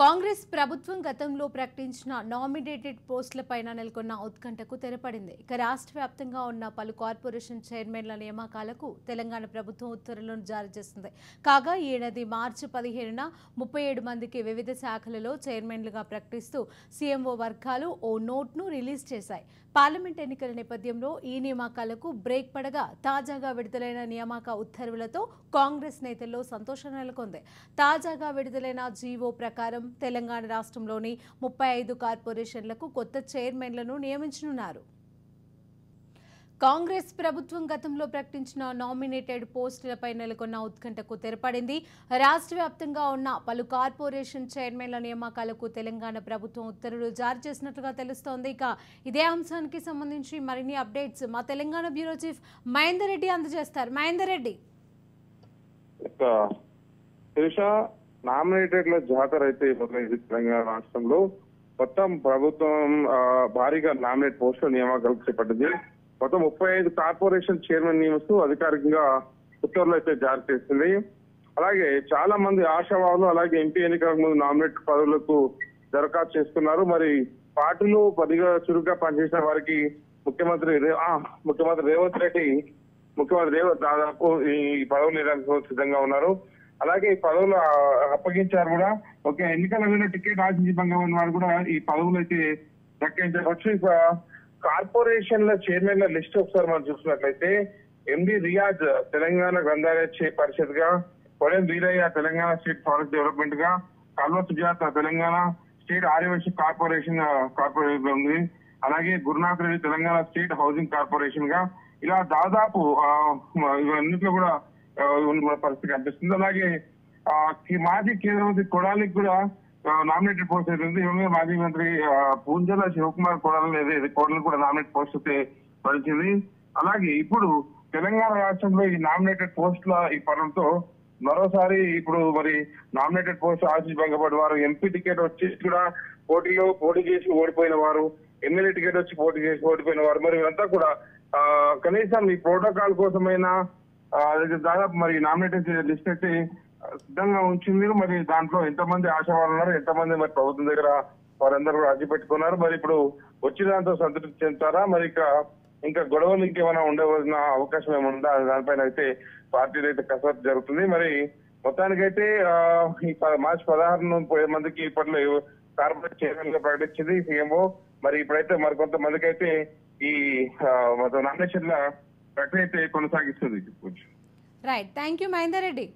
కాంగ్రెస్ ప్రభుత్వం గతంలో ప్రకటించిన నామినేటెడ్ పోస్టులపైన నెలకొన్న ఉత్కంఠకు తెరపడింది. ఇక రాష్ట్ర వ్యాప్తంగా ఉన్న పలు కార్పొరేషన్ చైర్మన్ల నియామకాలకు తెలంగాణ ప్రభుత్వం ఉత్తర్వులను జారీ చేసింది. కాగా ఈ ఏడాది మార్చి 15న 37 మందికి వివిధ శాఖలలో చైర్మన్లుగా ప్రకటిస్తూ సీఎంఓ వర్గాలు ఓ నోట్ను రిలీజ్ చేశాయి. పార్లమెంట్ ఎన్నికల నేపథ్యంలో ఈ నియామకాలకు బ్రేక్ పడగా తాజాగా విడుదలైన నియామక ఉత్తర్వులతో కాంగ్రెస్ నేతల్లో సంతోషం నెలకొంది. తాజాగా విడుదలైన జీవో ప్రకారం తెలంగాణ రాష్ట్రంలోని 35 కార్పొరేషన్లకు కొత్త చైర్మన్లను నియమించనున్నారు. కాంగ్రెస్ ప్రభుత్వం గతంలో ప్రకటించిన నామినేటెడ్ పోస్టులపై నెలకొన్న ఉత్కంఠకు తెరపడింది. రాష్ట్ర వ్యాప్తంగా ఉన్న పలు కార్పొరేషన్ చైర్మన్ల నియామకాలకు తెలంగాణ ప్రభుత్వం ఉత్తర్వులు జారీ చేసినట్లుగా తెలుస్తోంది. ఇక ఇదే అంశానికి సంబంధించి మరిన్ని అప్డేట్స్ మా తెలంగాణ బ్యూరో చీఫ్ మహేందర్ రెడ్డి అందజేస్తారు. మహేందర్ రెడ్డి, నామినేటెడ్ల జాతర అయితే మొదలైంది. తెలంగాణ రాష్ట్రంలో మొత్తం ప్రభుత్వం భారీగా నామినేట్ పోస్టుల నియామకాలు చేపట్టింది. మొత్తం 35 కార్పొరేషన్ చైర్మన్ నియమిస్తూ అధికారికంగా ఉత్తర్వులు అయితే జారీ చేసింది. అలాగే చాలా మంది ఆశావాదులు అలాగే ఎంపీ ఎన్నికలకు ముందు నామినేట్ పదవులకు దరఖాస్తు చేస్తున్నారు. మరి పార్టీలో పదిగా చురుగ్గా పనిచేసిన వారికి ముఖ్యమంత్రి రేవంత్ రెడ్డి దాదాపు ఈ పదవులు ఇవ్వడానికి సిద్ధంగా ఉన్నారు. అలాగే ఈ పదవులు అప్పగించారు కూడా. ఒక ఎన్నికల మీద టికెట్ ఆశించి భంగం ఉన్న వారు కూడా ఈ పదవులు అయితే దక్కించవచ్చు. ఇక కార్పొరేషన్ల చైర్మన్ల లిస్ట్ ఒకసారి మనం చూసినట్లయితే ఎండి రియాజ్ తెలంగాణ గ్రంథాలయ పరిషత్ గా, Kodem Veeraiah Telangana state forest development గా, కల్వ సుజాత తెలంగాణ స్టేట్ ఆర్యవైశ్య కార్పొరేషన్ గా ఉంది. అలాగే Gurunath Reddy Telangana state housing corporation గా, ఇలా దాదాపు ఇవన్నిట్లో కూడా ఉన్న పరిస్థితి కనిపిస్తుంది. అలాగే మాజీ కేంద్ర మంత్రి కొడాలికి కూడా నామినేటెడ్ పోస్ట్ అయితే మాజీ మంత్రి పూంజల శివకుమార్ కోడలు కూడా నామినేటెడ్ పోస్ట్ అయితే పడిచింది. అలాగే ఇప్పుడు తెలంగాణ రాష్ట్రంలో ఈ నామినేటెడ్ పోస్టుల ఈ పరంతో మరోసారి ఇప్పుడు మరి నామినేటెడ్ పోస్ట్ ఆశించి భంగపడిన వారు, ఎంపీ టికెట్ వచ్చి కూడా పోటీ చేసి ఓడిపోయిన వారు, ఎమ్మెల్యే టికెట్ వచ్చి పోటీ చేసి ఓడిపోయిన వారు, మరి ఇదంతా కూడా కనీసం ఈ ప్రోటోకాల్ కోసమైనా దాదాపు మరి నామినేటెడ్ లిస్ట్ అయితే సిద్ధంగా ఉంచింది. మరి దాంట్లో ఎంతమంది ఆశావాళ్ళు ఉన్నారు, ఎంతమంది మరి ప్రభుత్వం దగ్గర వారందరూ కూడా అర్జీ పెట్టుకున్నారు. మరి ఇప్పుడు వచ్చిన దాంతో సంతృప్తి చెందుతారా, మరి ఇంకా గొడవలు ఇంకేమైనా ఉండవలసిన అవకాశం ఏముందా, దానిపైన అయితే పార్టీలో అయితే కసరత్తు జరుగుతుంది. మరి మొత్తానికైతే ఈ మార్చి 16 మందికి ఇప్పట్లో కార్పొరేట్ చైర్మన్ గా ప్రకటించింది సీఎంఓ. మరి ఇప్పుడైతే మరికొంతమందికి అయితే ఈ నామినేషన్ల ప్రక్రియ అయితే కొనసాగిస్తుంది. Right, thank you Mahender Reddy.